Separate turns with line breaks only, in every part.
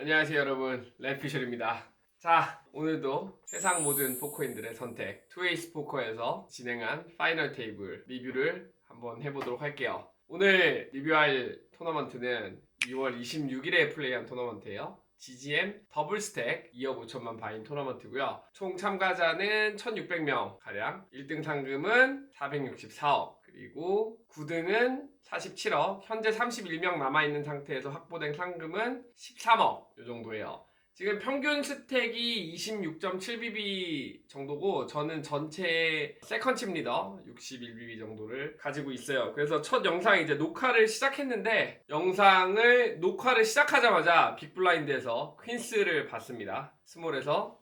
안녕하세요 여러분, 랩피셜입니다. 자, 오늘도 세상 모든 포커인들의 선택 투에이스 포커에서 진행한 파이널 테이블 리뷰를 한번 해보도록 할게요. 오늘 리뷰할 토너먼트는 6월 26일에 플레이한 토너먼트예요. GGM 더블 스택 2억 5천만 바인 토너먼트고요. 총 참가자는 1600명 가량, 1등 상금은 464억, 그리고 9등은 47억, 현재 31명 남아있는 상태에서 확보된 상금은 13억 이 정도예요. 지금 평균 스택이 26.7BB 정도고, 저는 전체 세컨칩 리더 61BB 정도를 가지고 있어요. 그래서 첫 영상 이제 녹화를 시작했는데, 영상을 녹화를 시작하자마자 빅블라인드에서 퀸스를 봤습니다. 스몰에서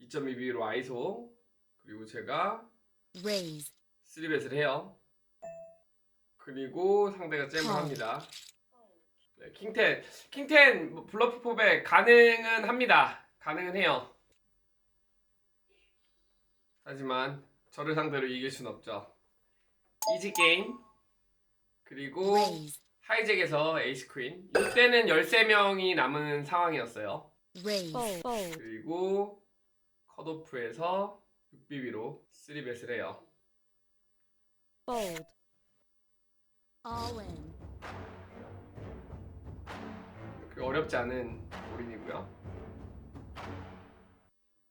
2.2BB로 아이소, 그리고 제가 3벳을 해요. 그리고 상대가 잼을 합니다. 네, 킹텐 블러프 포백 가능은 합니다. 가능은 해요. 하지만 저를 상대로 이길 순 없죠. 이지 게임. 그리고 하이잭에서 에이스 퀸. 이때는 13명이 남은 상황이었어요. 그리고 컷오프에서 6BB로 3벳을 해요. 어렵지 않은 올인이고요.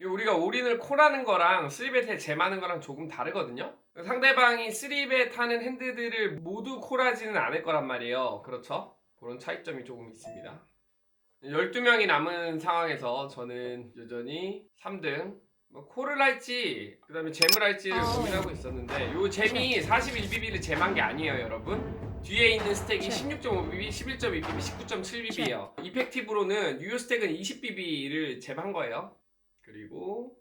우리가 올인을 콜하는 거랑 3벳에 잼하는 거랑 조금 다르거든요. 상대방이 3벳 하는 핸드들을 모두 콜하지는 않을 거란 말이에요. 그렇죠? 그런 차이점이 조금 있습니다. 12명이 남은 상황에서 저는 여전히 3등 콜을 할지 그 다음에 잼을 할지를 고민하고 있었는데, 요 잼이 41BB를 잼한 게 아니에요 여러분. 뒤에 있는 스택이 16.5BB, 11.2BB, 19.7BB예요. 이펙티브로는 뉴요 스택은 20BB를 잼한 거예요. 그리고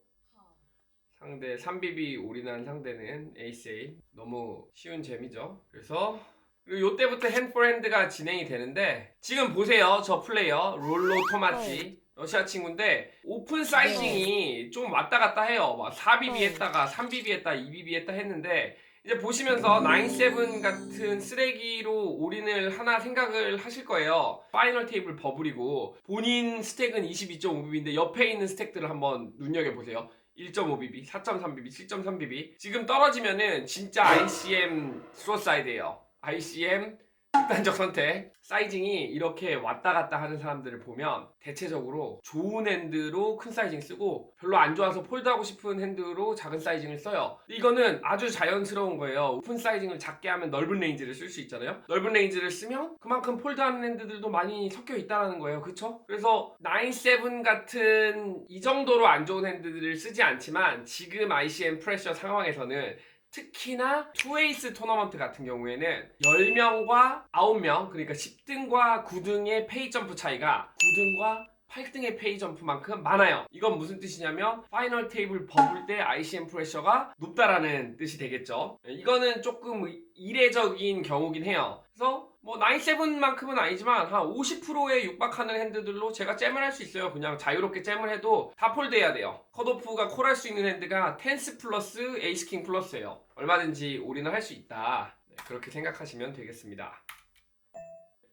상대 3BB 올인한 상대는 에이스8. 너무 쉬운 잼이죠. 그래서 그리고 요때부터 핸드가 진행이 되는데, 지금 보세요. 저 플레이어 롤로 토마치 러시아 친구인데 오픈 사이징이 좀 왔다 갔다 해요. 막 4BB 했다가 3BB 했다, 2BB 했다 했는데, 이제 보시면서 9-7 같은 쓰레기로 올인을 하나 생각을 하실 거예요. 파이널 테이블 버블이고 본인 스택은 22.5BB인데 옆에 있는 스택들을 한번 눈여겨보세요. 1.5BB, 4.3BB, 7.3BB. 지금 떨어지면은 진짜 ICM 수어사이드예요. ICM 극단적 선택. 사이징이 이렇게 왔다 갔다 하는 사람들을 보면 대체적으로 좋은 핸드로 큰 사이징 쓰고, 별로 안 좋아서 폴드하고 싶은 핸드로 작은 사이징을 써요. 이거는 아주 자연스러운 거예요. 오픈 사이징을 작게 하면 넓은 레인지를 쓸 수 있잖아요. 넓은 레인지를 쓰면 그만큼 폴드하는 핸드들도 많이 섞여 있다는 거예요. 그쵸? 그래서 9-7 같은 이 정도로 안 좋은 핸드들을 쓰지 않지만, 지금 ICM 프레셔 상황에서는 특히나 투에이스 토너먼트 같은 경우에는 10명과 9명, 그러니까 10등과 9등의 페이 점프 차이가 9등과 8등의 페이 점프만큼 많아요. 이건 무슨 뜻이냐면 파이널 테이블 버블 때 ICM 프레셔가 높다라는 뜻이 되겠죠. 이거는 조금 이례적인 경우긴 해요. 그래서 뭐 9-7만큼은 아니지만 한 50%에 육박하는 핸드들로 제가 잼을 할 수 있어요. 그냥 자유롭게 잼을 해도 다 폴드해야 돼요. 컷오프가 콜할 수 있는 핸드가 텐스 플러스 에이스킹 플러스예요. 얼마든지 올인을 할 수 있다. 네, 그렇게 생각하시면 되겠습니다.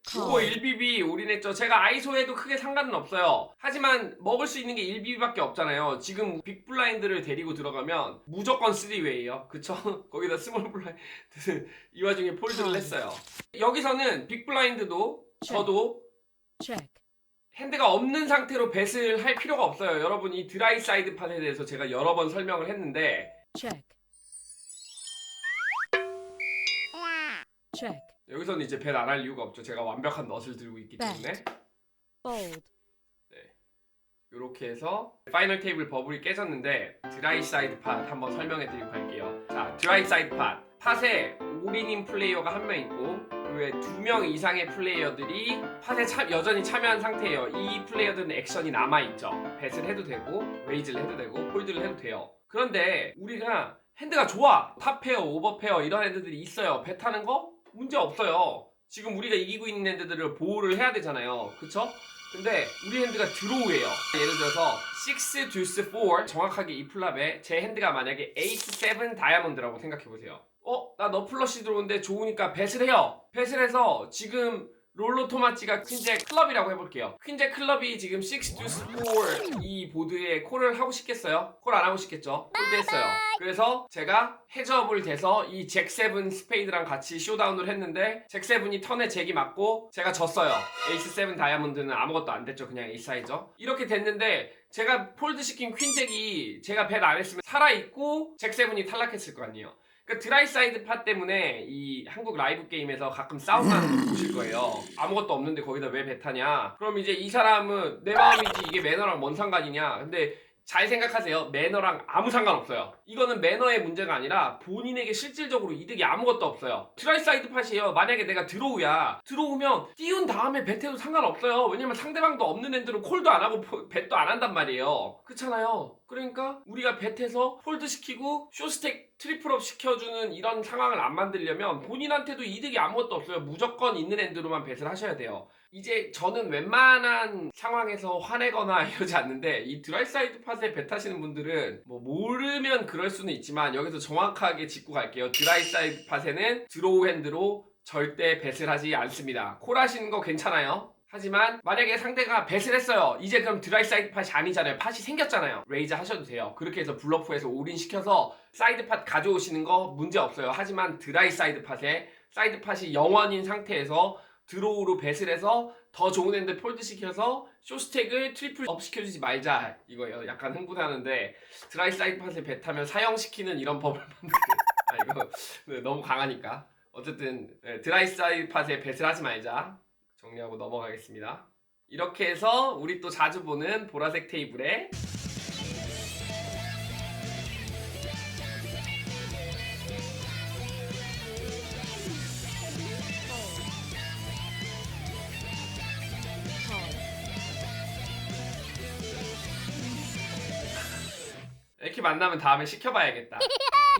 그거 1BB 올인했죠. 제가 아이소에도 크게 상관은 없어요. 하지만 먹을 수 있는 게 1BB밖에 없잖아요. 지금 빅블라인드를 데리고 들어가면 무조건 3웨이예요. 그쵸? 거기다 스몰 블라인드 이 와중에 폴드를 했어요. 여기서는 빅블라인드도 저도 핸드가 없는 상태로 뱃을 할 필요가 없어요. 여러분, 이 드라이 사이드 팟에 대해서 제가 여러 번 설명을 했는데, 여기서는 이제 뱃 안 할 이유가 없죠. 제가 완벽한 넛을 들고 있기 때문에. 네, 이렇게 해서 파이널 테이블 버블이 깨졌는데, 드라이 사이드 팟 한번 설명해 드리고 갈게요. 자, 드라이 사이드 팟. 팟에 올인인 플레이어가 한 명 있고 그 외에 2명 이상의 플레이어들이 팟에 여전히 참여한 상태예요. 이 플레이어들은 액션이 남아있죠. 뱃을 해도 되고 웨이즈를 해도 되고 폴드를 해도 돼요. 그런데 우리가 핸드가 좋아. 탑페어, 오버페어 이런 핸드들이 있어요. 배 타는 거 문제 없어요. 지금 우리가 이기고 있는 핸드들을 보호를 해야 되잖아요. 그쵸? 근데 우리 핸드가 드로우예요. 예를 들어서 6 듀스 4, 정확하게 이 플랍에 제 핸드가 만약에 에이스 7 다이아몬드라고 생각해보세요. 나 너 플러시 들어오는데 좋으니까 뱃을 해요. 뱃을 해서 지금 롤로 토마치가 퀸잭 클럽이라고 해볼게요. 퀸잭 클럽이 지금 6 to 4 이 보드에 콜을 하고 싶겠어요? 콜 안 하고 싶겠죠? 콜도 했어요. 그래서 제가 헤즈업을 돼서 이 잭7 스페이드랑 같이 쇼다운을 했는데 잭7이 턴에 잭이 맞고 제가 졌어요. 에이스 7 다이아몬드는 아무것도 안 됐죠. 그냥 에이스 하이죠. 이렇게 됐는데 제가 폴드 시킨 퀸잭이 제가 bet 안 했으면 살아있고 잭7이 탈락했을 거 아니에요. 그러니까 드라이 사이드 팟 때문에 이 한국 라이브 게임에서 가끔 싸움 나는 거 보실 거예요. 아무것도 없는데 거기다 왜 배타냐? 그럼 이제 이 사람은 내 마음이지 이게 매너랑 뭔 상관이냐? 근데 잘 생각하세요. 매너랑 아무 상관없어요. 이거는 매너의 문제가 아니라 본인에게 실질적으로 이득이 아무것도 없어요. 드라이 사이드 팟이에요. 만약에 내가 드로우야. 들어오면 띄운 다음에 벳해도 상관없어요. 왜냐면 상대방도 없는 핸드로 콜도 안 하고 벳도 안 한단 말이에요. 그렇잖아요. 그러니까 우리가 벳해서 폴드 시키고 쇼스택 트리플업 시켜주는 이런 상황을 안 만들려면 본인한테도 이득이 아무것도 없어요. 무조건 있는 핸드로만 벳을 하셔야 돼요. 이제 저는 웬만한 상황에서 화내거나 이러지 않는데 이 드라이 사이드 팟에 벳 하시는 분들은 뭐 모르면 그럴 수는 있지만 여기서 정확하게 짚고 갈게요. 드라이 사이드 팟에는 드로우 핸드로 절대 벳을 하지 않습니다. 콜 하시는 거 괜찮아요. 하지만 만약에 상대가 벳을 했어요. 이제 그럼 드라이 사이드 팟이 아니잖아요. 팟이 생겼잖아요. 레이즈 하셔도 돼요. 그렇게 해서 블러프에서 올인 시켜서 사이드 팟 가져오시는 거 문제 없어요. 하지만 드라이 사이드 팟에 사이드 팟이 0원인 상태에서 드로우로 벳을 해서 더 좋은 핸드 폴드 시켜서 쇼스택을 트리플 업 시켜주지 말자 이거예요. 약간 흥분하는데 드라이 사이드 팟을 벳하면 사형시키는 이런 법을 이거 네, 너무 강하니까 어쨌든 드라이 사이드 팟에 벳을 하지 말자 정리하고 넘어가겠습니다. 이렇게 해서 우리 또 자주 보는 보라색 테이블에 이렇게 만나면 다음에 시켜봐야겠다.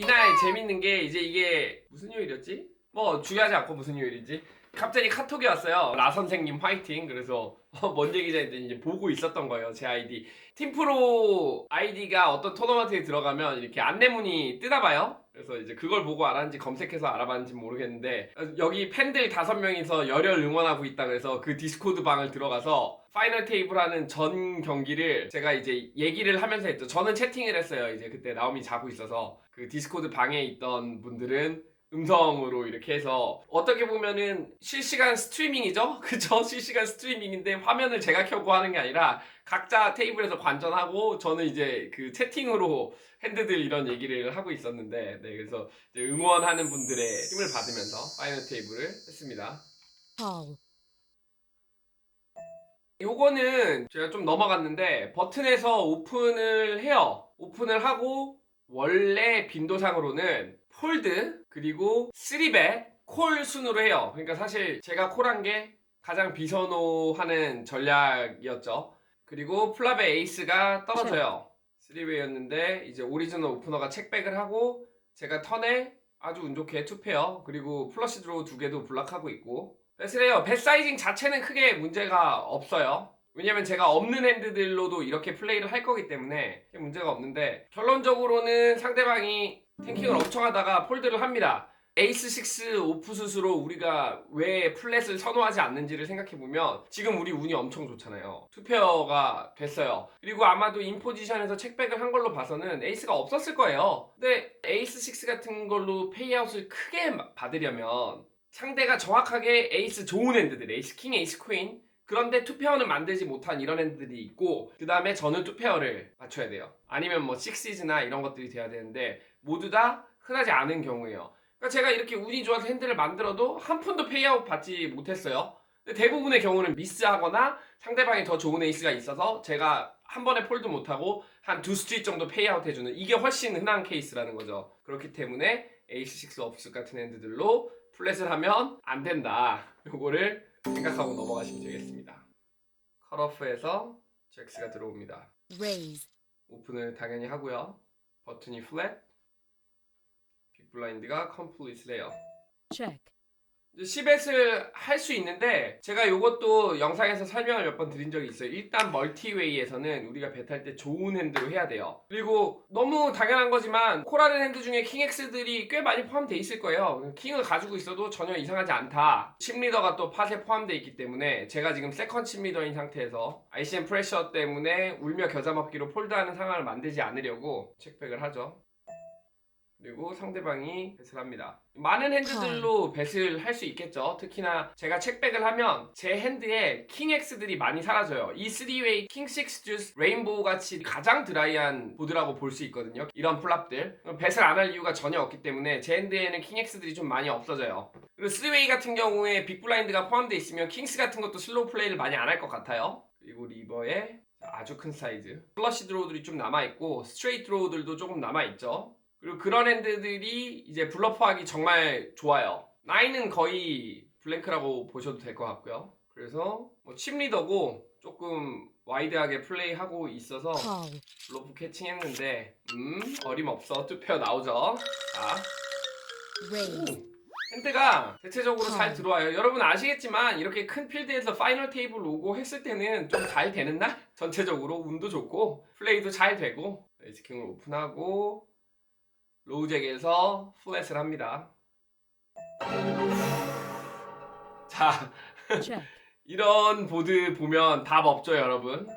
이날 재밌는 게 이제 이게 무슨 요일이었지? 뭐 중요하지 않고 무슨 요일인지 갑자기 카톡이 왔어요. 라 선생님 화이팅. 그래서 뭔 얘기자 했더니 이제 보고 있었던 거예요. 제 아이디 팀프로 아이디가 어떤 토너먼트에 들어가면 이렇게 안내문이 뜨나봐요. 그래서 이제 그걸 보고 알았는지 검색해서 알아봤는지 모르겠는데 여기 팬들 5명이서 열혈 응원하고 있다 그래서 그 디스코드 방을 들어가서 파이널 테이블 하는 전 경기를 제가 이제 얘기를 하면서 했죠. 저는 채팅을 했어요. 이제 그때 나오미 자고 있어서 그 디스코드 방에 있던 분들은 음성으로 이렇게 해서 어떻게 보면은 실시간 스트리밍이죠? 그쵸? 실시간 스트리밍인데 화면을 제가 켜고 하는 게 아니라 각자 테이블에서 관전하고 저는 이제 그 채팅으로 핸드들 이런 얘기를 하고 있었는데 네, 그래서 이제 응원하는 분들의 힘을 받으면서 파이널 테이블을 했습니다. 요거는 제가 좀 넘어갔는데 버튼에서 오픈을 해요. 오픈을 하고 원래 빈도상으로는 폴드 그리고 3벳 콜 순으로 해요. 그러니까 사실 제가 콜한 게 가장 비선호하는 전략이었죠. 그리고 플랍의 에이스가 떨어져요. 3웨이였는데 이제 오리지널 오프너가 책백을 하고 제가 턴에 아주 운 좋게 투페어 그리고 플러시 드로우 2개도 블락하고 있고 뱃을 해요. 뱃 사이징 자체는 크게 문제가 없어요. 왜냐면 제가 없는 핸드들로도 이렇게 플레이를 할 거기 때문에 문제가 없는데 결론적으로는 상대방이 탱킹을 엄청 하다가 폴드를 합니다. 에이스 6 오프슛으로 우리가 왜 플랫을 선호하지 않는지를 생각해보면 지금 우리 운이 엄청 좋잖아요. 투페어가 됐어요. 그리고 아마도 인포지션에서 책백을 한 걸로 봐서는 에이스가 없었을 거예요. 근데 에이스 6 같은 걸로 페이아웃을 크게 받으려면 상대가 정확하게 에이스 좋은 핸드들 에이스 킹, 에이스 퀸 그런데 투페어는 만들지 못한 이런 핸드들이 있고 그 다음에 저는 투페어를 맞춰야 돼요. 아니면 뭐 식시즈나 이런 것들이 돼야 되는데 모두 다 흔하지 않은 경우예요. 그러니까 제가 이렇게 운이 좋아서 핸드를 만들어도 한 푼도 페이아웃 받지 못했어요. 근데 대부분의 경우는 미스하거나 상대방이 더 좋은 에이스가 있어서 제가 한 번에 폴드 못하고 한 2스트릿 정도 페이아웃 해주는 이게 훨씬 흔한 케이스라는 거죠. 그렇기 때문에 에이스 6 오프스 같은 핸드들로 플랫을 하면 안 된다. 요거를 생각하고 넘어가시면 되겠습니다. 컷오프에서 잭스가 들어옵니다. 오픈을 당연히 하고요. 버튼이 플랫 빅블라인드가 컴플리트래요. 10뱃을 할 수 있는데 제가 이것도 영상에서 설명을 몇 번 드린 적이 있어요. 일단 멀티웨이에서는 우리가 배탈 때 좋은 핸드로 해야 돼요. 그리고 너무 당연한 거지만 코라는 핸드 중에 킹X들이 꽤 많이 포함되어 있을 거예요. 킹을 가지고 있어도 전혀 이상하지 않다. 칩리더가 또 팟에 포함되어 있기 때문에 제가 지금 세컨 칩리더인 상태에서 ICM 프레셔 때문에 울며 겨자 먹기로 폴드하는 상황을 만들지 않으려고 체크백을 하죠. 그리고 상대방이 뱃을 합니다. 많은 핸드들로 뱃을 할 수 있겠죠. 특히나 제가 체크백을 하면 제 핸드에 킹X들이 많이 사라져요. 이 3웨이 킹 6 주스 레인보우 같이 가장 드라이한 보드라고 볼 수 있거든요. 이런 플랍들 뱃을 안 할 이유가 전혀 없기 때문에 제 핸드에는 킹X들이 좀 많이 없어져요. 그리고 3웨이 같은 경우에 빅블라인드가 포함되어 있으면 킹스 같은 것도 슬로우 플레이를 많이 안 할 것 같아요. 그리고 리버에 아주 큰 사이즈 플러시 드로우들이 좀 남아있고 스트레이트 드로우들도 조금 남아있죠. 그리고 그런 핸드들이 이제 블러프하기 정말 좋아요. 9은 거의 블랭크라고 보셔도 될 것 같고요. 그래서 뭐 칩리더고 조금 와이드하게 플레이하고 있어서 블러프 캐칭했는데 어림없어. 투페어 나오죠. 자, 핸드가 대체적으로 잘 들어와요. 여러분 아시겠지만 이렇게 큰 필드에서 파이널 테이블 오고 했을 때는 좀 잘 되는 날? 전체적으로 운도 좋고 플레이도 잘 되고 에이스킹을 오픈하고 로우잭에서 플랫을 합니다. 자, 이런 보드 보면 답 없죠 여러분.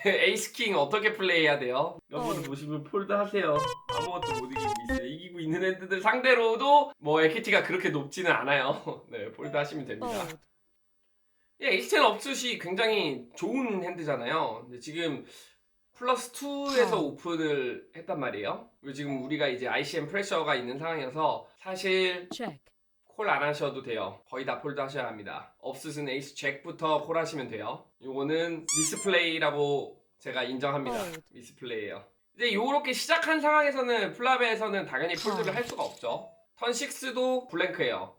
에이스킹 어떻게 플레이해야 돼요? 이런 보드 보시면 폴드 하세요. 아무것도 못 이기고 있어요. 이기고 있는 핸드들 상대로도 뭐 에퀴티가 그렇게 높지는 않아요. 네, 폴드 하시면 됩니다. 예, 에이스10 업슛이 굉장히 좋은 핸드잖아요. 근데 지금 플러스 2에서 오픈을 했단 말이에요. 그리고 지금 우리가 이제 ICM 프레셔가 있는 상황이어서 사실 콜 안 하셔도 돼요. 거의 다 폴드 하셔야 합니다. 업스는 에이스 잭부터 콜 하시면 돼요. 요거는 미스플레이라고 제가 인정합니다. 미스플레이예요. 이제 요렇게 시작한 상황에서는 플랍에서는 당연히 폴드를 할 수가 없죠. 턴 6도 블랭크예요.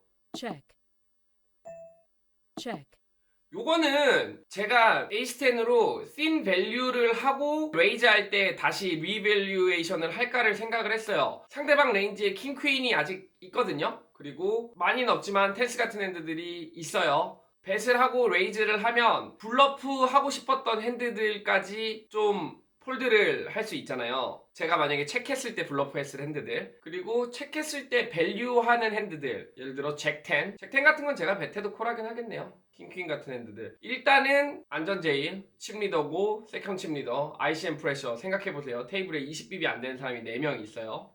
요거는 제가 에이스10으로 thin value를 하고 레이즈 할 때 다시 리밸류에이션을 할까를 생각을 했어요. 상대방 레인지에 킹 퀸이 아직 있거든요. 그리고 많이는 없지만 텐스 같은 핸드들이 있어요. 뱃을 하고 레이즈를 하면 블러프 하고 싶었던 핸드들까지 좀 폴드를 할 수 있잖아요. 제가 만약에 체크했을 때 블러프 했을 핸드들, 그리고 체크했을 때 밸류 하는 핸드들, 예를 들어 잭10 같은 건 제가 배태도 콜하긴 하겠네요. 킹퀸 같은 핸드들. 일단은 안전 제일, 칩리더고 세컨 칩리더, ICM 프레셔 생각해보세요. 테이블에 20빕이 안 되는 사람이 4명 있어요.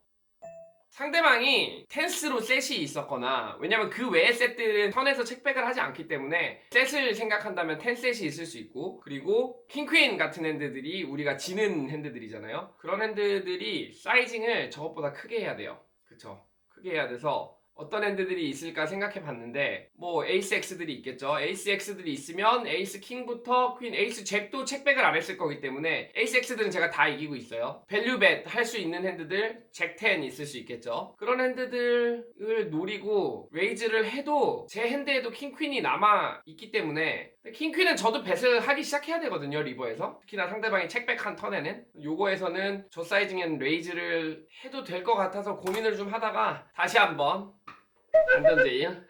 상대방이 텐스로 셋이 있었거나, 왜냐면 그 외의 셋들은 턴에서 체크백을 하지 않기 때문에 셋을 생각한다면 텐셋이 있을 수 있고, 그리고 킹퀸 같은 핸드들이 우리가 지는 핸드들이잖아요. 그런 핸드들이 사이징을 저것보다 크게 해야 돼요. 그쵸? 크게 해야 돼서 어떤 핸드들이 있을까 생각해 봤는데, 뭐 에이스 X들이 있겠죠. 에이스 X들이 있으면 에이스 킹부터 퀸, 에이스 잭도 체크백을 안 했을 거기 때문에 에이스 X들은 제가 다 이기고 있어요. 밸류벳 할 수 있는 핸드들 잭 10 있을 수 있겠죠. 그런 핸드들을 노리고 레이즈를 해도 제 핸드에도 킹 퀸이 남아 있기 때문에, 킹 퀸은 저도 뱃을 하기 시작해야 되거든요. 리버에서 특히나 상대방이 체크백한 턴에는. 요거에서는 저 사이징엔 레이즈를 해도 될 것 같아서 고민을 좀 하다가 다시 한번 안전제일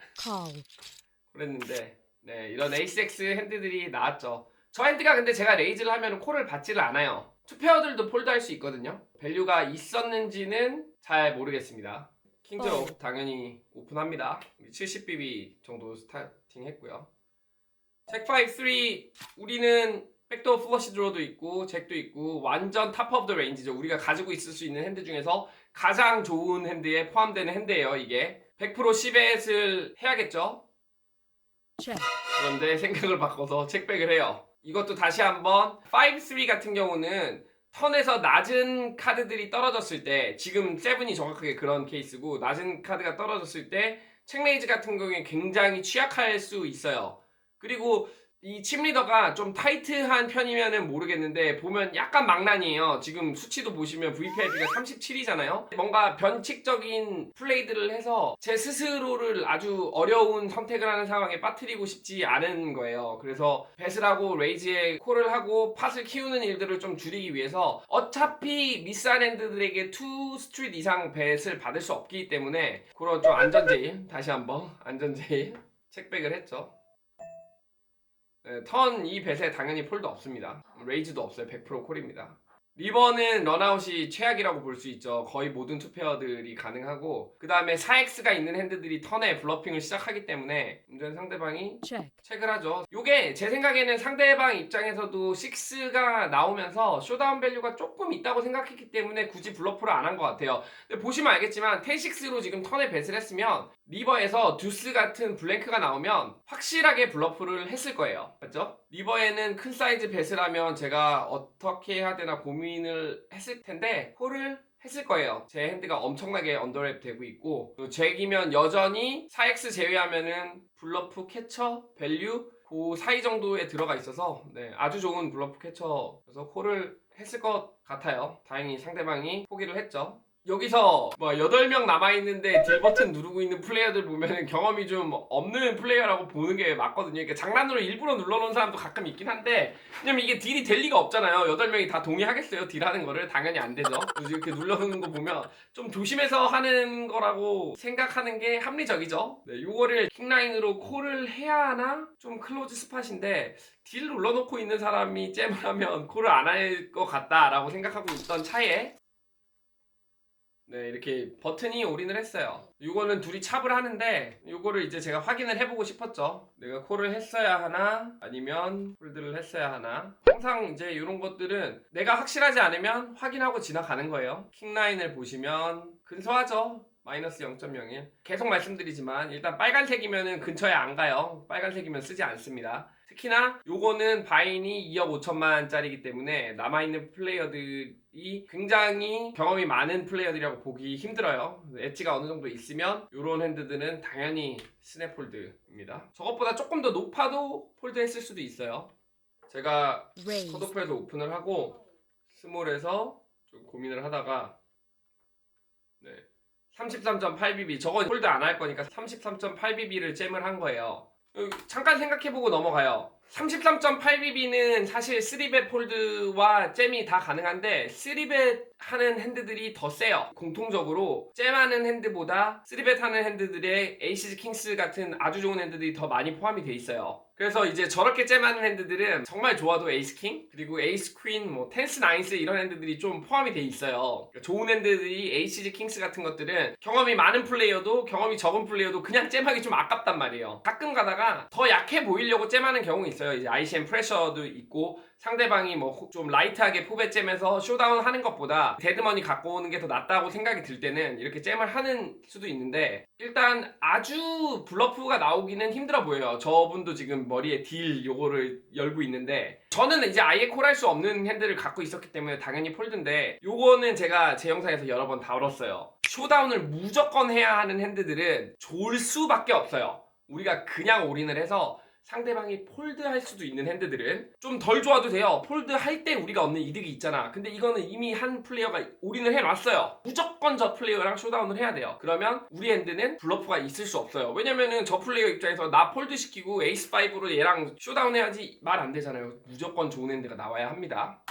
그랬는데, 네, 이런 에이스 X 핸드들이 나왔죠. 저 핸드가 근데 제가 레이즈를 하면 콜을 받지를 않아요. 투페어들도 폴드 할 수 있거든요. 밸류가 있었는지는 잘 모르겠습니다. 킹즈 당연히 오픈합니다. 70BB 정도 스타팅 했고요. 잭5 3 우리는 백도어 플러시 드로도 있고 잭도 있고 완전 탑 오브 더 레인지죠. 우리가 가지고 있을 수 있는 핸드 중에서 가장 좋은 핸드에 포함되는 핸드예요. 이게 100% 10뱃을 해야겠죠. 그런데 생각을 바꿔서 체크백을 해요. 이것도 다시 한번 5-3 같은 경우는 턴에서 낮은 카드들이 떨어졌을 때, 지금 7이 정확하게 그런 케이스고, 낮은 카드가 떨어졌을 때 체크레이즈 같은 경우에 굉장히 취약할 수 있어요. 그리고 이 칩리더가 좀 타이트한 편이면은 모르겠는데 보면 약간 망난이에요. 지금 수치도 보시면 VPIP가 37이잖아요. 뭔가 변칙적인 플레이들을 해서 제 스스로를 아주 어려운 선택을 하는 상황에 빠뜨리고 싶지 않은 거예요. 그래서 뱃을 하고 레이즈에 콜을 하고 팟을 키우는 일들을 좀 줄이기 위해서 어차피 미스한 핸드들에게 2 스트릿 이상 뱃을 받을 수 없기 때문에 그런 좀 안전제일, 다시 한번 안전제일 책백을 했죠. 네, 턴 이 뱃에 당연히 폴드 없습니다. 레이즈도 없어요. 100% 콜입니다. 리버는 런아웃이 최악이라고 볼 수 있죠. 거의 모든 투페어들이 가능하고, 그 다음에 4X가 있는 핸드들이 턴에 블러핑을 시작하기 때문에 문제는 상대방이 체크를 하죠. 요게 제 생각에는 상대방 입장에서도 6가 나오면서 쇼다운 밸류가 조금 있다고 생각했기 때문에 굳이 블러프를 안 한 것 같아요. 근데 보시면 알겠지만 10-6로 지금 턴에 뱃을 했으면 리버에서 듀스 같은 블랭크가 나오면 확실하게 블러프를 했을 거예요. 맞죠? 리버에는 큰 사이즈 뱃을 하면 제가 어떻게 해야 되나 고민을 했을 텐데 콜을 했을 거예요. 제 핸드가 엄청나게 언더랩 되고 있고, 잭이면 여전히 4X 제외하면은 블러프 캐처 밸류 그 사이 정도에 들어가 있어서 네, 아주 좋은 블러프 캐쳐여서 콜을 했을 것 같아요. 다행히 상대방이 포기를 했죠. 여기서 뭐 8명 남아있는데 딜 버튼 누르고 있는 플레이어들 보면 경험이 좀 없는 플레이어라고 보는 게 맞거든요. 그러니까 장난으로 일부러 눌러놓은 사람도 가끔 있긴 한데, 왜냐면 이게 딜이 될 리가 없잖아요. 8명이 다 동의하겠어요? 딜하는 거를? 당연히 안 되죠. 그래서 이렇게 눌러놓는 거 보면 좀 조심해서 하는 거라고 생각하는 게 합리적이죠. 네, 요거를 킹라인으로 콜을 해야 하나? 좀 클로즈 스팟인데 딜 눌러놓고 있는 사람이 잼을 하면 콜을 안 할 것 같다라고 생각하고 있던 차에 네, 이렇게 버튼이 올인을 했어요. 이거는 둘이 찹을 하는데 이거를 이제 제가 확인을 해보고 싶었죠. 내가 콜을 했어야 하나 아니면 홀드를 했어야 하나. 항상 이제 이런 것들은 내가 확실하지 않으면 확인하고 지나가는 거예요. 킹라인을 보시면 근소하죠. 마이너스 0.01. 계속 말씀드리지만 일단 빨간색이면 근처에 안 가요. 빨간색이면 쓰지 않습니다. 특히나 요거는 바인이 2억 5천만 짜리이기 때문에 남아있는 플레이어들이 굉장히 경험이 많은 플레이어들이라고 보기 힘들어요. 엣지가 어느 정도 있으면 요런 핸드들은 당연히 스냅폴드입니다. 저것보다 조금 더 높아도 폴드했을 수도 있어요. 제가 컷오프에서 오픈을 하고 스몰에서 좀 고민을 하다가 네, 33.8BB 저거 폴드 안 할 거니까 33.8BB를 잼을 한 거예요. 잠깐 생각해보고 넘어가요. 33.8BB는 사실 3벳 폴드와 잼이 다 가능한데 3벳 하는 핸드들이 더 세요. 공통적으로 잼하는 핸드보다 3벳 하는 핸드들의 에이시즈 킹스 같은 아주 좋은 핸드들이 더 많이 포함이 돼 있어요. 그래서 이제 저렇게 잼하는 핸드들은 정말 좋아도 에이스 킹 그리고 에이스 퀸 뭐 텐스 나인스 이런 핸드들이 좀 포함이 돼 있어요. 그러니까 좋은 핸드들이 에이시즈 킹스 같은 것들은 경험이 많은 플레이어도 경험이 적은 플레이어도 그냥 잼하기 좀 아깝단 말이에요. 가끔 가다가 더 약해 보이려고 잼하는 경우 있어요. 이제 ICM 프레셔도 있고 상대방이 뭐 좀 라이트하게 포베 잼에서 쇼다운 하는 것보다 데드머니 갖고 오는 게 더 낫다고 생각이 들 때는 이렇게 잼을 하는 수도 있는데, 일단 아주 블러프가 나오기는 힘들어 보여요. 저분도 지금 머리에 딜 요거를 열고 있는데, 저는 이제 아예 콜할 수 없는 핸들을 갖고 있었기 때문에 당연히 폴드인데, 요거는 제가 제 영상에서 여러 번 다뤘어요. 쇼다운을 무조건 해야 하는 핸드들은 좋을 수밖에 없어요. 우리가 그냥 올인을 해서 상대방이 폴드할 수도 있는 핸드들은 좀 덜 좋아도 돼요. 폴드할 때 우리가 얻는 이득이 있잖아. 근데 이거는 이미 한 플레이어가 올인을 해놨어요. 무조건 저 플레이어랑 쇼다운을 해야 돼요. 그러면 우리 핸드는 블러프가 있을 수 없어요. 왜냐면은 저 플레이어 입장에서 나 폴드 시키고 에이스5로 얘랑 쇼다운 해야지 말 안 되잖아요. 무조건 좋은 핸드가 나와야 합니다.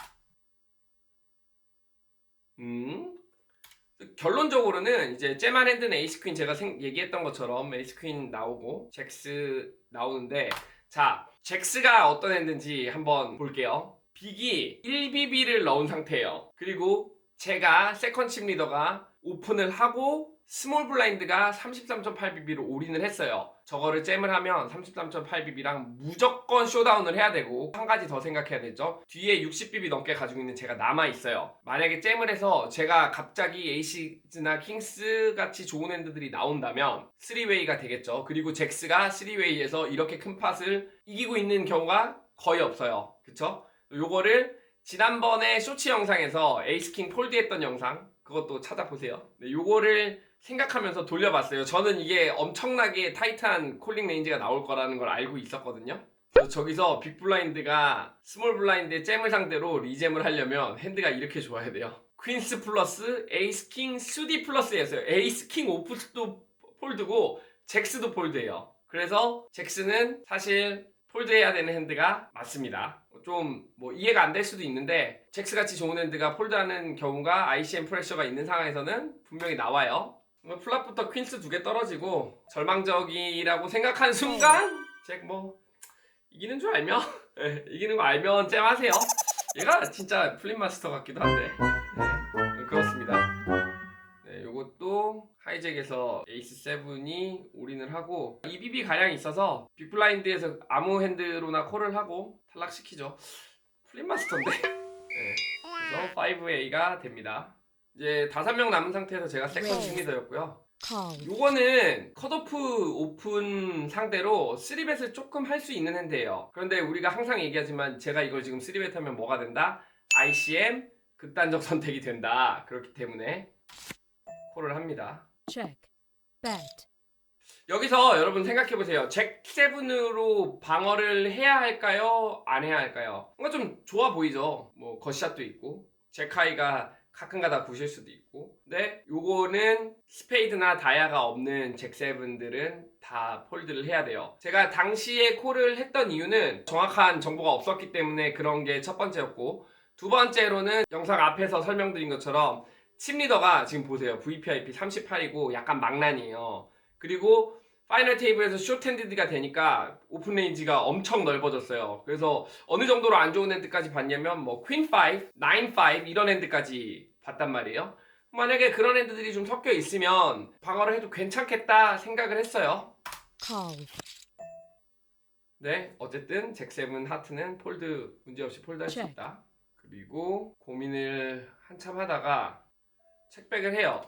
결론적으로는 이제 잼한 핸드는 에이스 퀸 제가 얘기했던 것처럼 에이스 퀸 나오고 잭스 나오는데, 자 잭스가 어떤 핸드인지 한번 볼게요. 빅이 1BB를 넣은 상태예요. 그리고 제가 세컨 칩 리더가 오픈을 하고 스몰 블라인드가 33.8BB로 올인을 했어요. 저거를 잼을 하면 33.8BB랑 무조건 쇼다운을 해야 되고, 한 가지 더 생각해야 되죠. 뒤에 60BB 넘게 가지고 있는 제가 남아있어요. 만약에 잼을 해서 제가 갑자기 에이시즈나 킹스 같이 좋은 핸드들이 나온다면 3웨이가 되겠죠. 그리고 잭스가 3웨이에서 이렇게 큰 팟을 이기고 있는 경우가 거의 없어요. 그쵸? 요거를 지난번에 쇼츠 영상에서 에이스킹 폴드 했던 영상, 그것도 찾아보세요. 네, 요거를 생각하면서 돌려봤어요. 저는 이게 엄청나게 타이트한 콜링 레인지가 나올 거라는 걸 알고 있었거든요. 그래서 저기서 빅 블라인드가 스몰 블라인드의 잼을 상대로 리잼을 하려면 핸드가 이렇게 좋아야 돼요. 퀸스 플러스 에이스 킹 수디 플러스에서요. 에이스 킹 오프도 폴드고 잭스도 폴드예요. 그래서 잭스는 사실 폴드해야 되는 핸드가 맞습니다. 좀 뭐 이해가 안 될 수도 있는데, 잭스같이 좋은 핸드가 폴드하는 경우가 ICM 프레셔가 있는 상황에서는 분명히 나와요. 플랍부터 퀸스 2개 떨어지고 절망적이라고 생각한 순간 잭 뭐 이기는 줄 알면 네, 이기는 거 알면 잼하세요. 얘가 진짜 플립마스터 같기도 한데 그렇습니다. 네, 요것도 하이잭에서 에이스 7이 올인을 하고 EBB 가량이 있어서 빅블라인드에서 아무 핸드로나 콜을 하고 탈락시키죠. 플립마스터인데 네, 그래서 5A가 됩니다. 이제 5명 남은 상태에서 제가 세컨 팀리더였고요. 요거는 컷오프 오픈 상대로 3벳을 조금 할 수 있는 핸드예요. 그런데 우리가 항상 얘기하지만 제가 이걸 지금 3벳 하면 뭐가 된다? ICM 극단적 선택이 된다. 그렇기 때문에 콜을 합니다.
Check. Bet.
여기서 여러분 생각해보세요. 잭 7으로 방어를 해야 할까요? 안 해야 할까요? 뭔가 좀 좋아 보이죠? 뭐 겉샷도 있고 잭 하이가 가끔가다 구실 수도 있고 근데 요거는 스페이드나 다이아가 없는 잭 7들은 다 폴드를 해야 돼요. 제가 당시에 콜을 했던 이유는 정확한 정보가 없었기 때문에 그런 게 첫 번째였고 두 번째로는 영상 앞에서 설명드린 것처럼 팀리더가 지금 보세요. VPIP 38이고 약간 망난이에요. 그리고 파이널 테이블에서 숏핸디드가 되니까 오픈 레인지가 엄청 넓어졌어요. 그래서 어느 정도로 안 좋은 핸드까지 봤냐면 뭐 퀸 5, 9, 5 이런 핸드까지 봤단 말이에요. 만약에 그런 핸드들이 좀 섞여 있으면 방어를 해도 괜찮겠다 생각을 했어요.
Call.
네, 어쨌든 잭7 하트는 폴드 문제없이 폴드할 수 있다. 그리고 고민을 한참 하다가 책백을 해요.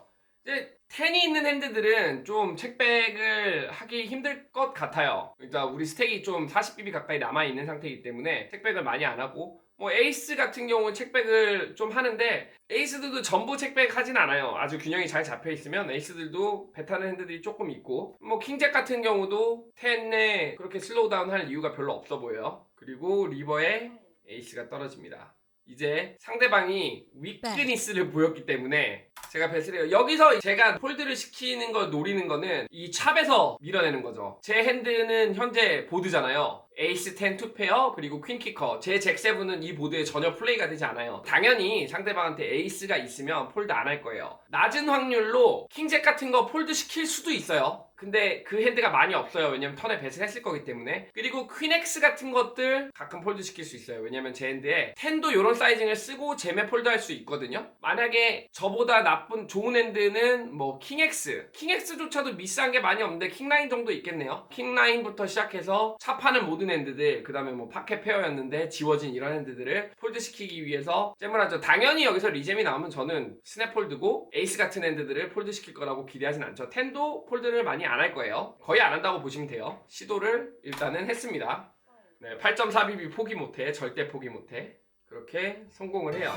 이제 10이 있는 핸드들은 좀 책백을 하기 힘들 것 같아요. 그러니까 우리 스택이 좀 40BB 가까이 남아있는 상태이기 때문에 책백을 많이 안 하고 뭐 에이스 같은 경우는 책백을 좀 하는데 에이스들도 전부 책백 하진 않아요. 아주 균형이 잘 잡혀있으면 에이스들도 배타는 핸드들이 조금 있고 뭐 킹잭 같은 경우도 10에 그렇게 슬로우 다운 할 이유가 별로 없어 보여요. 그리고 리버에 에이스가 떨어집니다. 이제 상대방이 위크니스를 보였기 때문에 제가 배스를 해요. 여기서 제가 폴드를 시키는 걸 노리는 거는 이 찹에서 밀어내는 거죠. 제 핸드는 현재 보드잖아요. 에이스 10 2페어 그리고 퀸키커. 제 잭7은 이 보드에 전혀 플레이가 되지 않아요. 당연히 상대방한테 에이스가 있으면 폴드 안 할 거예요. 낮은 확률로 킹잭 같은 거 폴드 시킬 수도 있어요. 근데 그 핸드가 많이 없어요. 왜냐면 턴에 뱃을 했을 거기 때문에. 그리고 퀸엑스 같은 것들 가끔 폴드 시킬 수 있어요. 왜냐면 제 핸드에 10도 이런 사이징을 쓰고 잼에 폴드 할 수 있거든요. 만약에 저보다 나쁜 좋은 핸드는 뭐 킹엑스. 킹엑스조차도 미스한 게 많이 없는데 킹라인 정도 있겠네요. 킹라인부터 시작해서 차파는 모든 핸드들 그 다음에 뭐 파켓 페어였는데 지워진 이런 핸드들을 폴드 시키기 위해서 잼을 하죠. 당연히 여기서 리잼이 나오면 저는 스냅 폴드고 에이스 같은 핸드들을 폴드 시킬 거라고 기대하진 않죠. 10도 폴드를 많이 안 할 거예요. 거의 안 한다고 보시면 돼요. 시도를 일단은 했습니다. 네, 8.4BB 포기 못해. 절대 포기 못해. 그렇게 성공을 해요.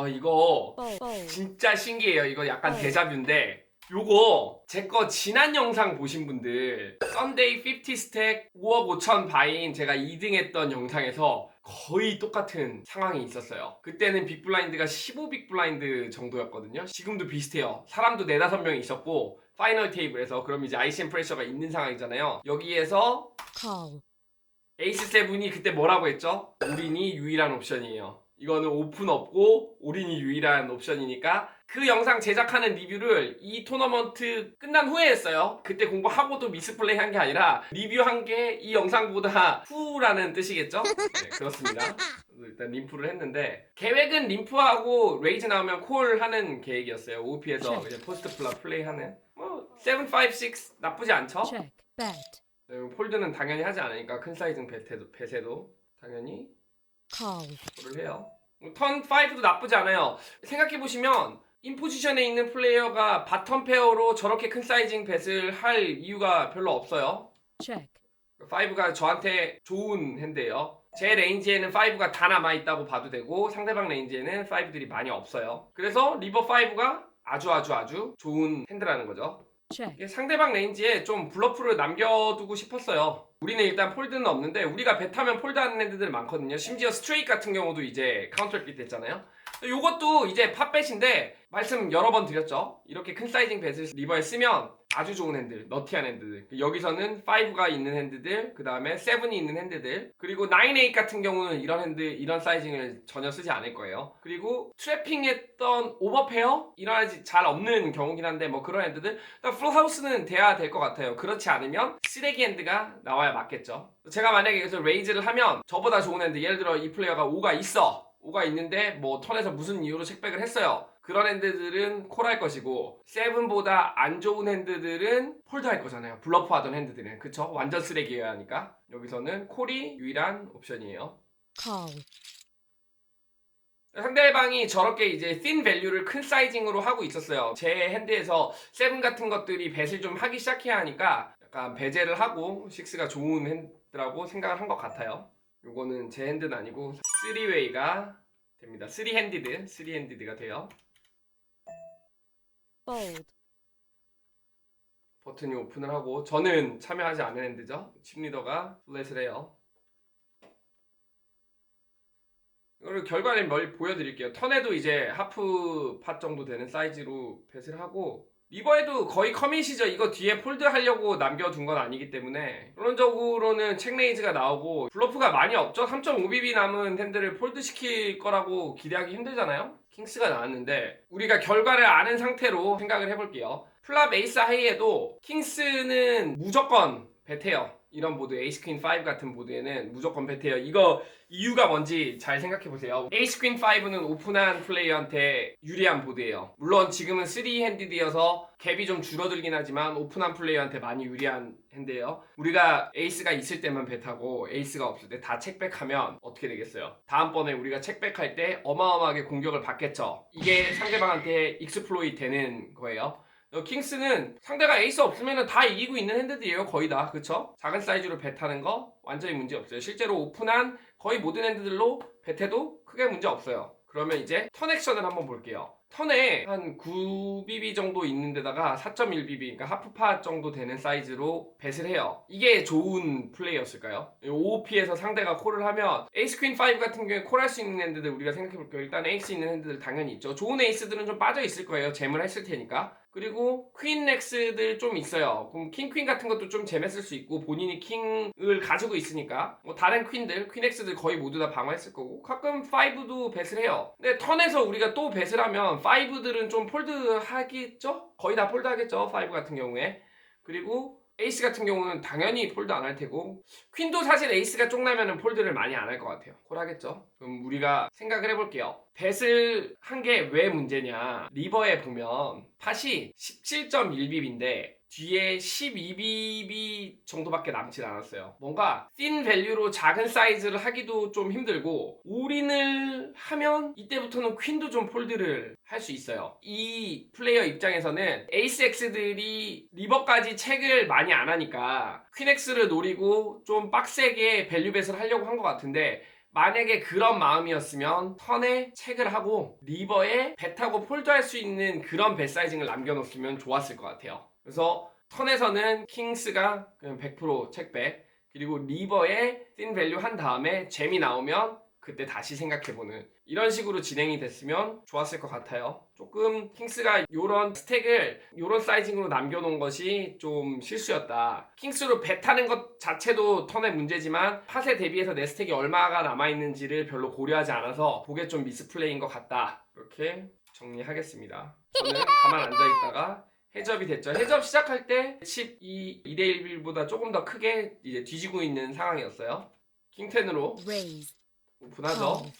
이거 진짜 신기해요. 이거 약간 데자뷰인데 요거 제 거 지난 영상 보신 분들 썬데이 50 스택 5억 5천 바인 제가 2등 했던 영상에서 거의 똑같은 상황이 있었어요. 그때는 빅블라인드가 15빅 블라인드 정도였거든요. 지금도 비슷해요. 사람도 4, 5명 있었고 파이널 테이블에서 그럼 이제 ICM 프레셔가 있는 상황이잖아요. 여기에서 에이스 7이 그때 뭐라고 했죠? 올인이 유일한 옵션이에요. 이거는 오픈 없고 올인이 유일한 옵션이니까 그 영상 제작하는 리뷰를 이 토너먼트 끝난 후에 했어요. 그때 공부하고도 미스플레이 한 게 아니라 리뷰한 게 이 영상보다 후라는 뜻이겠죠? 네, 그렇습니다. 일단 림프를 했는데 계획은 림프하고 레이즈 나오면 콜 하는 계획이었어요. OP에서 그냥 포스트 플라 플레이 하는 뭐 7, 5, 6 나쁘지 않죠? 네, 폴드는 당연히 하지 않으니까 큰 사이즈 뱃에도 당연히 콜을 해요. 턴 5도 나쁘지 않아요. 생각해보시면 인포지션에 있는 플레이어가 바텀 페어로 저렇게 큰 사이징 뱃을 할 이유가 별로 없어요. 5가 저한테 좋은 핸드예요. 제 레인지에는 5가 다 남아있다고 봐도 되고 상대방 레인지에는 5들이 많이 없어요. 그래서 리버 5가 아주 좋은 핸드라는 거죠. 상대방 레인지에 좀 블러프를 남겨두고 싶었어요. 우리는 일단 폴드는 없는데 우리가 배 타면 폴드하는 핸드들 많거든요. 심지어 스트레이트 같은 경우도 이제 카운터핏 됐잖아요. 요것도 이제 팝뱃인데 말씀 여러 번 드렸죠. 이렇게 큰 사이징 뱃을 리버에 쓰면 아주 좋은 핸들, 너티한 핸드들. 여기서는 5가 있는 핸드들, 그 다음에 7이 있는 핸드들, 그리고 9, 8 같은 경우는 이런 핸드, 이런 사이징을 전혀 쓰지 않을 거예요. 그리고 트래핑했던 오버페어? 일어나지 잘 없는 경우긴 한데 뭐 그런 핸드들. 풀하우스는 돼야 될 것 같아요. 그렇지 않으면 쓰레기 핸드가 나와야 맞겠죠. 제가 만약에 여기서 레이즈를 하면 저보다 좋은 핸드, 예를 들어 이 플레이어가 5가 있어. 5가 있는데 뭐 턴에서 무슨 이유로 책백을 했어요. 그런 핸드들은 콜할 것이고 7보다 안 좋은 핸드들은 폴드할 거잖아요. 블러프하던 핸드들은. 그쵸? 완전 쓰레기여야 하니까 여기서는 콜이 유일한 옵션이에요.
call,
상대방이 저렇게 이제 thin 밸류를 큰 사이징으로 하고 있었어요. 제 핸드에서 7 같은 것들이 뱃을 좀 하기 시작해야 하니까 약간 배제를 하고 6가 좋은 핸드라고 생각을 한 것 같아요. 요거는 제 핸드는 아니고 3웨이가 됩니다. 3핸디드가 돼요.
fold,
버튼이 오픈을 하고 저는 참여하지 않은 핸드죠. 칩리더가 플랫을 해요. 이걸 결과를 멀리 보여드릴게요. 턴에도 이제 하프 팟 정도 되는 사이즈로 뱃을 하고 리버에도 거의 커밋이죠. 이거 뒤에 폴드 하려고 남겨둔 건 아니기 때문에 결론적으로는 책레이즈가 나오고 블러프가 많이 없죠. 3.5BB 남은 핸들을 폴드 시킬 거라고 기대하기 힘들잖아요. 킹스가 나왔는데 우리가 결과를 아는 상태로 생각을 해볼게요. 플랍 에이스 하이에도 킹스는 무조건 뱉해요. 이런 보드 에이스 퀸 5 같은 보드에는 무조건 뱉해요. 이거 이유가 뭔지 잘 생각해보세요. 에이스 퀸 5는 오픈한 플레이어한테 유리한 보드예요. 물론 지금은 3핸디드여서 갭이 좀 줄어들긴 하지만 오픈한 플레이어한테 많이 유리한 핸드예요. 우리가 에이스가 있을 때만 뱉하고 에이스가 없을 때 다 책백하면 어떻게 되겠어요? 다음번에 우리가 책백할 때 어마어마하게 공격을 받겠죠. 이게 상대방한테 익스플로이 되는 거예요. 킹스는 상대가 에이스 없으면 다 이기고 있는 핸드들이에요. 거의 다. 그쵸? 작은 사이즈로 벳하는 거 완전히 문제 없어요. 실제로 오픈한 거의 모든 핸드들로 벳해도 크게 문제 없어요. 그러면 이제 턴 액션을 한번 볼게요. 턴에 한 9BB 정도 있는 데다가 4.1BB, 그러니까 하프팟 정도 되는 사이즈로 벳을 해요. 이게 좋은 플레이였을까요? OOP에서 상대가 콜을 하면 에이스 퀸 5 같은 경우에 콜할 수 있는 핸드들 우리가 생각해볼게요. 일단 에이스 있는 핸드들 당연히 있죠. 좋은 에이스들은 좀 빠져있을 거예요. 잼을 했을 테니까. 그리고 퀸 렉스들 좀 있어요. 그럼 킹 퀸 같은 것도 좀 잼했을 수 있고 본인이 킹을 가지고 있으니까 뭐 다른 퀸들, 퀸 렉스들 거의 모두 다 방어했을 거고 가끔 5도 뱃을 해요. 근데 턴에서 우리가 또 뱃을 하면 5들은 좀 폴드 하겠죠? 거의 다 폴드 하겠죠? 5 같은 경우에. 그리고 에이스 같은 경우는 당연히 폴드 안 할 테고 퀸도 사실 에이스가 쪽나면은 폴드를 많이 안 할 것 같아요. 콜 하겠죠? 그럼 우리가 생각을 해볼게요. 뱃을 한 게 왜 문제냐? 리버에 보면 팟이 17.1빕인데 뒤에 12빕 정도밖에 남질 않았어요. 뭔가 thin 밸류로 작은 사이즈를 하기도 좀 힘들고 올인을 하면 이때부터는 퀸도 좀 폴드를 할 수 있어요. 이 플레이어 입장에서는 에이스 X들이 리버까지 책을 많이 안 하니까 퀸 X를 노리고 좀 빡세게 밸류 뱃을 하려고 한 것 같은데 만약에 그런 마음이었으면 턴에 책을 하고 리버에 뱃하고 폴드할 수 있는 그런 뱃 사이징을 남겨놓으면 좋았을 것 같아요. 그래서 턴에서는 킹스가 그냥 100% 책백 그리고 리버에 thin 밸류 한 다음에 잼이 나오면 그때 다시 생각해보는 이런 식으로 진행이 됐으면 좋았을 것 같아요. 조금 킹스가 요런 스택을 요런 사이징으로 남겨놓은 것이 좀 실수였다. 킹스로 배 타는 것 자체도 턴의 문제지만 팟에 대비해서 내 스택이 얼마가 남아있는지를 별로 고려하지 않아서 그게 좀 미스플레이인 것 같다. 이렇게 정리하겠습니다. 저는 가만 앉아있다가 해접이 됐죠. 해접 시작할 때 칩 2대1보다 조금 더 크게 이제 뒤지고 있는 상황이었어요. 킹10으로
raise,
오픈하죠.
call,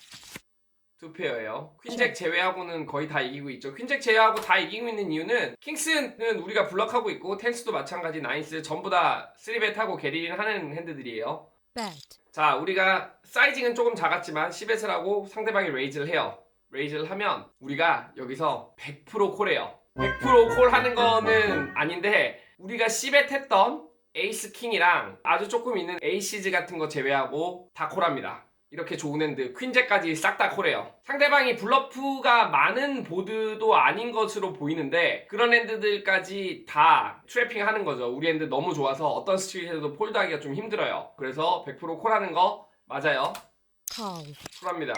두 페어예요. 퀸잭 제외하고는 거의 다 이기고 있죠. 퀸잭 제외하고 다 이기고 있는 이유는 킹스는 우리가 블럭하고 있고 텐스도 마찬가지, 나인스 전부 다 3벳 하고 게리린 하는 핸드들이에요.
bet,
자, 우리가 사이징은 조금 작았지만 10벳을 하고 상대방이 레이즈를 해요. 레이즈를 하면 우리가 여기서 100% 콜해요. 100% 콜하는 거는 아닌데 우리가 10벳 했던 에이스 킹이랑 아주 조금 있는 에이시즈 같은 거 제외하고 다 콜합니다. 이렇게 좋은 핸드 퀸잭까지 싹 다 콜해요. 상대방이 블러프가 많은 보드도 아닌 것으로 보이는데 그런 핸드들까지 다 트래핑 하는 거죠. 우리 핸드 너무 좋아서 어떤 스트릿에도 폴드하기가 좀 힘들어요. 그래서 100% 콜하는 거 맞아요.
call,
콜합니다.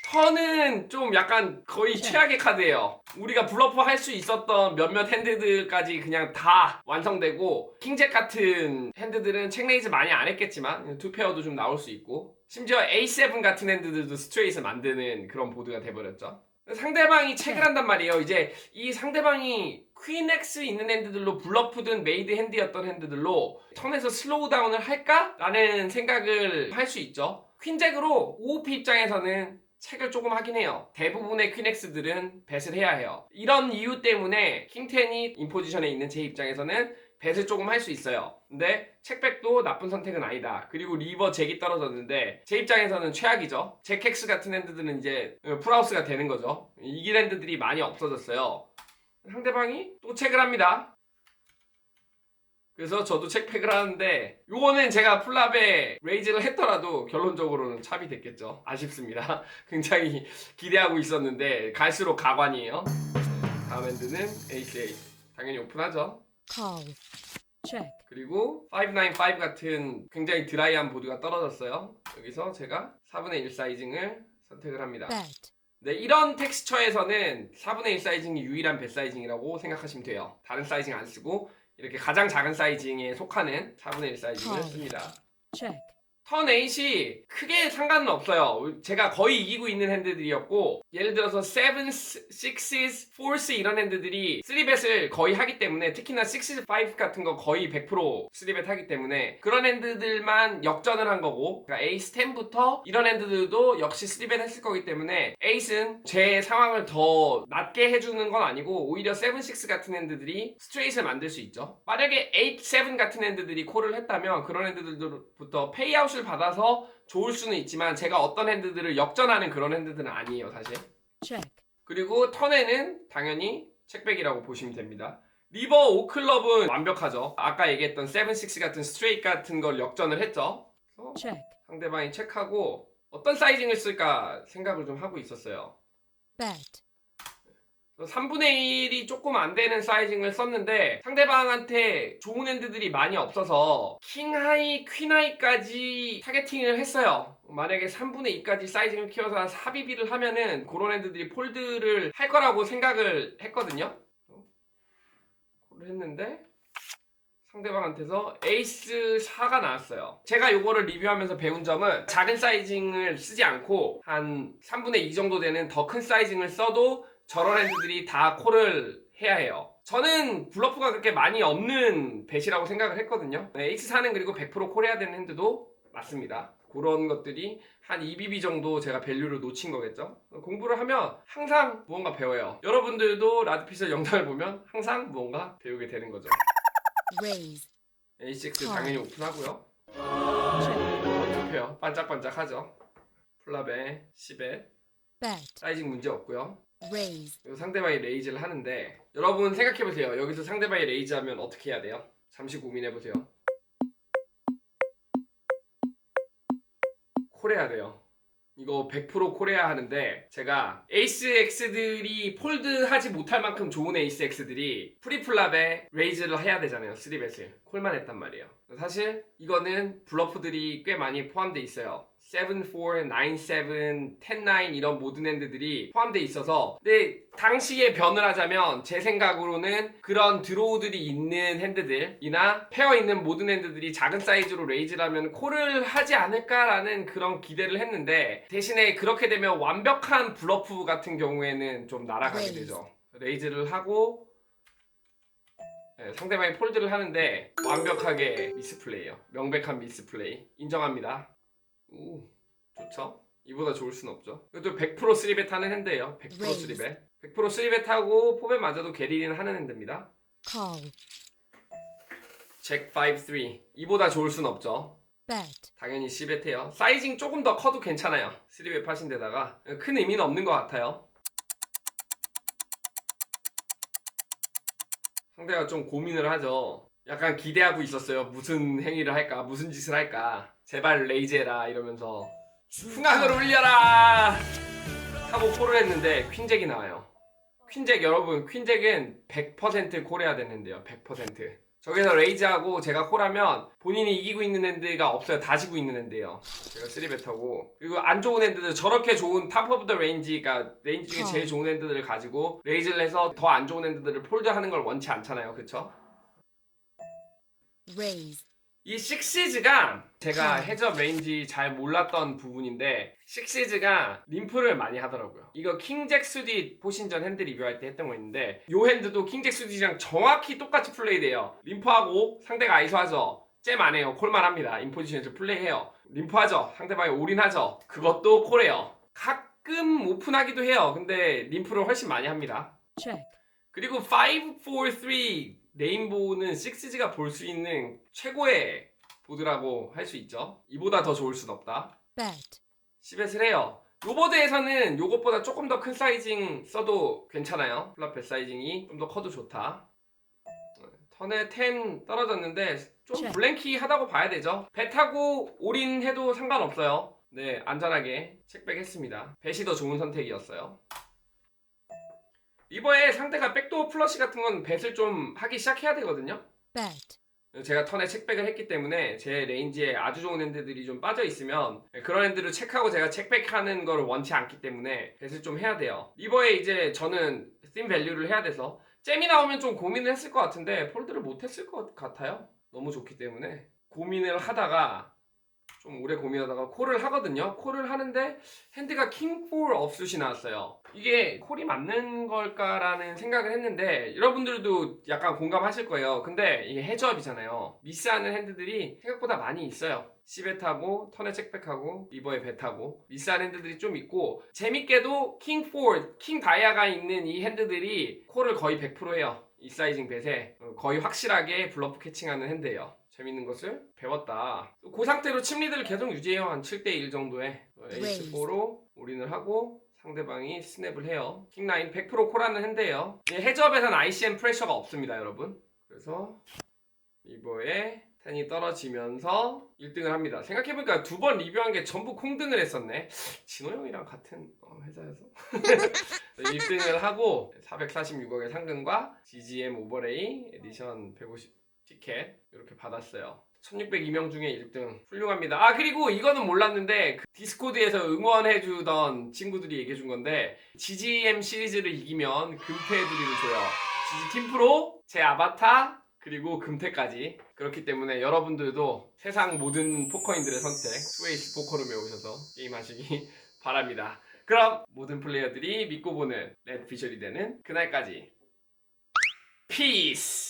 턴은 좀 약간 거의 최악의 카드예요. 우리가 블러프 할 수 있었던 몇몇 핸드들까지 그냥 다 완성되고, 킹잭 같은 핸드들은 책레이즈 많이 안 했겠지만 투페어도 좀 나올 수 있고, 심지어 A7 같은 핸드들도 스트레이트 만드는 그런 보드가 돼버렸죠. 상대방이 체크를 한단 말이에요. 이제 이 상대방이 퀸 X 있는 핸드들로 블러프든 메이드 핸드였던 핸드들로 턴에서 슬로우 다운을 할까? 라는 생각을 할 수 있죠. 퀸잭으로 OOP 입장에서는 책을 조금 하긴 해요. 대부분의 퀸엑스들은 뱃을 해야 해요. 이런 이유 때문에 킹10이 인포지션에 있는 제 입장에서는 뱃을 조금 할 수 있어요. 근데 책백도 나쁜 선택은 아니다. 그리고 리버 잭이 떨어졌는데 제 입장에서는 최악이죠. 잭 X 같은 핸드들은 이제 풀하우스가 되는 거죠. 이길 핸드들이 많이 없어졌어요. 상대방이 또 책을 합니다. 그래서 저도 책팩을 하는데, 요거는 제가 풀랍에 레이즈를 했더라도 결론적으로는 찹이 됐겠죠. 아쉽습니다. 굉장히 기대하고 있었는데 갈수록 가관이에요. 다음 핸드는 에이스 8. 당연히 오픈하죠.
Call. Check.
그리고 595 같은 굉장히 드라이한 보드가 떨어졌어요. 여기서 제가 4분의 1 사이징을 선택을 합니다.
Bet.
네, 이런 텍스처에서는 4분의 1 사이징이 유일한 배 사이징이라고 생각하시면 돼요. 다른 사이징 안 쓰고 이렇게 가장 작은 사이징에 속하는 4분의 1 사이징을 씁니다.
Check.
턴 8이 크게 상관은 없어요. 제가 거의 이기고 있는 핸드들이었고, 예를 들어서 7, 6s, 4s 이런 핸드들이 3벳을 거의 하기 때문에, 특히나 6, 5 같은 거 거의 100% 3벳 하기 때문에 그런 핸드들만 역전을 한 거고, 그러니까 에이스 10부터 이런 핸드들도 역시 3벳 했을 거기 때문에 에이스는 제 상황을 더 낮게 해주는 건 아니고 오히려 7, 6 같은 핸드들이 스트레이트를 만들 수 있죠. 만약에 8, 7 같은 핸드들이 콜을 했다면 그런 핸드들부터 페이아웃을 받아서 좋을 수는 있지만 제가 어떤 핸드들을 역전하는 그런 핸드들은 아니에요, 사실.
Check.
그리고 턴에는 당연히 책백이라고 보시면 됩니다. 리버 5클럽은 완벽하죠. 아까 얘기했던 7, 6 같은 스트레이트 같은 걸 역전을 했죠. 그래서
Check.
상대방이 체크하고 어떤 사이징을 쓸까 생각을 좀 하고 있었어요.
Bet.
3분의 1이 조금 안 되는 사이징을 썼는데 상대방한테 좋은 핸드들이 많이 없어서 킹하이, 퀸하이까지 타겟팅을 했어요. 만약에 3분의 2까지 사이징을 키워서 한 4BB를 하면은 그런 핸드들이 폴드를 할 거라고 생각을 했거든요. 콜을 했는데 상대방한테서 에이스 4가 나왔어요. 제가 요거를 리뷰하면서 배운 점은 작은 사이징을 쓰지 않고 한 3분의 2 정도 되는 더 큰 사이징을 써도 저런 핸드들이 다 콜을 해야 해요. 저는 블러프가 그렇게 많이 없는 뱃이라고 생각을 했거든요. 에이스 4는 그리고 100% 콜해야 되는 핸드도 맞습니다. 그런 것들이 한 2BB 정도 제가 밸류를 놓친 거겠죠. 공부를 하면 항상 무언가 배워요. 여러분들도 라드피셜 영상을 보면 항상 무언가 배우게 되는 거죠.
Raise.
A6 당연히 오픈하고요.
Check.
투페어 반짝반짝하죠. 플랍에 10에
Bet.
사이징 문제 없고요.
Raise.
그리고 상대방이 레이즈를 하는데 여러분 생각해보세요. 여기서 상대방이 레이즈하면 어떻게 해야 돼요? 잠시 고민해보세요. 콜해야 돼요. 이거 100% 콜해야 하는데 제가 에이스 X들이 폴드하지 못할 만큼 좋은 에이스 X들이 프리플랍에 레이즈를 해야 되잖아요. 3벳을 콜만 했단 말이에요. 사실 이거는 블러프들이 꽤 많이 포함되어 있어요. 7-4, 9-7, 10-9 이런 모든 핸드들이 포함되어 있어서, 근데 당시에 변을 하자면 제 생각으로는 그런 드로우들이 있는 핸드들이나 페어 있는 모든 핸드들이 작은 사이즈로 레이즈를 하면 콜을 하지 않을까라는 그런 기대를 했는데, 대신에 그렇게 되면 완벽한 블러프 같은 경우에는 좀 날아가게 되죠. 레이즈를 하고 상대방이 폴드를 하는데 완벽하게 미스플레이예요. 명백한 미스플레이 인정합니다. 오, 좋죠? 이보다 좋을 순 없죠. 이것도 100% 3벳 하는 핸드예요. 100% 3벳. 100% 3벳 하고 포벳 맞아도 게리는 하는 핸드입니다.
Call.
잭 5-3. 이보다 좋을 순 없죠.
Bet.
당연히 10벳 해요. 사이징 조금 더 커도 괜찮아요. 3벳 하신 데다가 큰 의미는 없는 것 같아요. 상대가 좀 고민을 하죠. 약간 기대하고 있었어요. 무슨 행위를 할까? 무슨 짓을 할까? 제발 레이즈해라 이러면서 풍악을 울려라 하고 콜을 했는데 퀸잭이 나와요. 퀸잭 여러분, 퀸잭은 100% 콜해야 되는데요. 100%. 저기서 레이즈하고 제가 콜하면 본인이 이기고 있는 핸드가 없어요. 다 지고 있는 핸드예요. 제가 3베터고 그리고 안 좋은 핸드들 저렇게 좋은 탑 오브 더 레인지가 레인지 중에 제일 좋은 핸드들을 가지고 레이즈를 해서 더 안 좋은 핸드들을 폴드하는 걸 원치 않잖아요. 그쵸?
Raise.
이 식시즈가 제가 해적 레인지 잘 몰랐던 부분인데 식시즈가 림프를 많이 하더라고요. 이거 킹잭 수디 포신전 핸드 리뷰할 때 했던 거 있는데 요 핸드도 킹잭 수디랑 정확히 똑같이 플레이돼요. 림프하고 상대가 아이소하죠. 잼 안 해요. 콜만 합니다. 인포지션에서 플레이해요. 림프하죠. 상대방이 올인하죠. 그것도 콜해요. 가끔 오픈하기도 해요. 근데 림프를 훨씬 많이 합니다.
Check.
그리고 5, 4, 3 레인보우는 식시즈가 볼 수 있는 최고의 보드라고 할 수 있죠. 이보다 더 좋을 순 없다.
Bet.
10엣을 해요. 요보드에서는 요것보다 조금 더 큰 사이징 써도 괜찮아요. 플랍 배 사이징이 좀 더 커도 좋다. 턴에 10 떨어졌는데 좀 블랭키 하다고 봐야 되죠. 배 타고 올인해도 상관없어요. 네, 안전하게 책백 했습니다. 뱃이 더 좋은 선택이었어요. 리버에 상대가 백도어 플러시 같은 건 뱃을 좀 하기 시작해야 되거든요.
Bet.
제가 턴에 책백을 했기 때문에 제 레인지에 아주 좋은 핸드들이 좀 빠져 있으면 그런 핸드를 체크하고 제가 책백하는 걸 원치 않기 때문에 뱃을 좀 해야 돼요. 리버에 이제 저는 팀 밸류를 해야 돼서 잼이 나오면 좀 고민을 했을 것 같은데 폴드를 못 했을 것 같아요. 너무 좋기 때문에 고민을 하다가 좀 오래 고민하다가 콜을 하거든요. 콜을 하는데 핸드가 킹4 업슛이 나왔어요. 이게 콜이 맞는 걸까라는 생각을 했는데 여러분들도 약간 공감하실 거예요. 근데 이게 헤즈업이잖아요. 미스하는 핸드들이 생각보다 많이 있어요. C벳하고 턴에 책백하고 리버에 벳하고 미스하는 핸드들이 좀 있고 재밌게도 킹4, 킹 다이아가 있는 이 핸드들이 콜을 거의 100% 해요. 이 사이징 벳에 거의 확실하게 블러프 캐칭하는 핸드예요. 재밌는 것을 배웠다. 그 상태로 침리드를 계속 유지해요. 한 7대1 정도에 에이스4로 올인을 하고 상대방이 스냅을 해요. 킹9 100% 콜하는 핸드예요. 해저업에서는 ICM 프레셔가 없습니다, 여러분. 그래서 리버에 10이 떨어지면서 1등을 합니다. 생각해보니까 두 번 리뷰한 게 전부 콩등을 했었네. 진호 형이랑 같은 회사여서 1등을 하고 446억의 상금과 GGM 오버레이 에디션 150 티켓 이렇게 받았어요. 1602명 중에 1등 훌륭합니다. 아 그리고 이거는 몰랐는데 그 디스코드에서 응원해주던 친구들이 얘기해준 건데 GGM 시리즈를 이기면 금태두리를 줘요. GG 팀프로, 제 아바타 그리고 금태까지. 그렇기 때문에 여러분들도 세상 모든 포커인들의 선택 스웨이스 포커룸에 오셔서 게임하시기 바랍니다. 그럼 모든 플레이어들이 믿고 보는 레드 피셜이 되는 그날까지 피스!